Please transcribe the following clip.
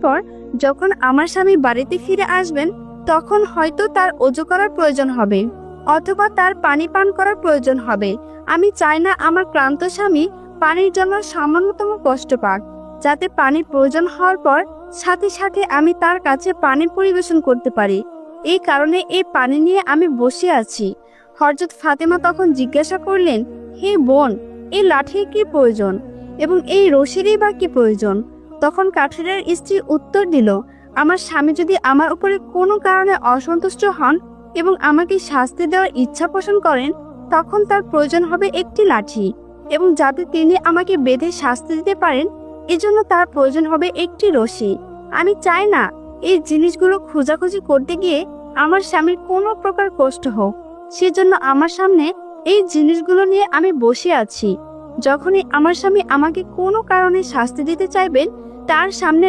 পর যখন আমার স্বামী বাড়িতে ফিরে আসবেন, তখন হয়তো তার ওযু করার প্রয়োজন হবে অথবা তার পানি পান করার প্রয়োজন হবে। আমি চাই না আমার ক্লান্ত স্বামী পানির জন্য সামান্যতম কষ্ট পাক, যাতে পানির প্রয়োজন হওয়ার পর সাথে সাথে আমি তার কাছে পানি পরিবেশন করতে পারি। এই কারণে এই পানি নিয়ে আমি বসে আছি। হযরত ফাতেমা তখন জিজ্ঞাসা করলেন, হে বোন, এই লাঠির কি প্রয়োজন এবং এই রশিরই বা কি প্রয়োজন? তখন কাঠুরের স্ত্রী উত্তর দিল, আমার স্বামী যদি আমার উপরে কোনো কারণে অসন্তুষ্ট হন এবং আমাকে শাস্তি দেওয়ার ইচ্ছা পোষণ করেন, তখন তার প্রয়োজন হবে একটি লাঠি, এবং যাতে তিনি আমাকে বেঁধে শাস্তি দিতে পারেন এজন্য তার প্রয়োজন হবে একটি রশি। আমি চাই না এই জিনিসগুলো খোঁজাখুঁজি করতে গিয়ে আমার স্বামীর কোনো প্রকার কষ্ট হোক, সেজন্য আমার সামনে এই জিনিসগুলো নিয়ে আমি বসে আছি। যখনই আমার স্বামী আমাকে কোনো কারণে শাস্তি দিতে চাইবেন, তার সামনে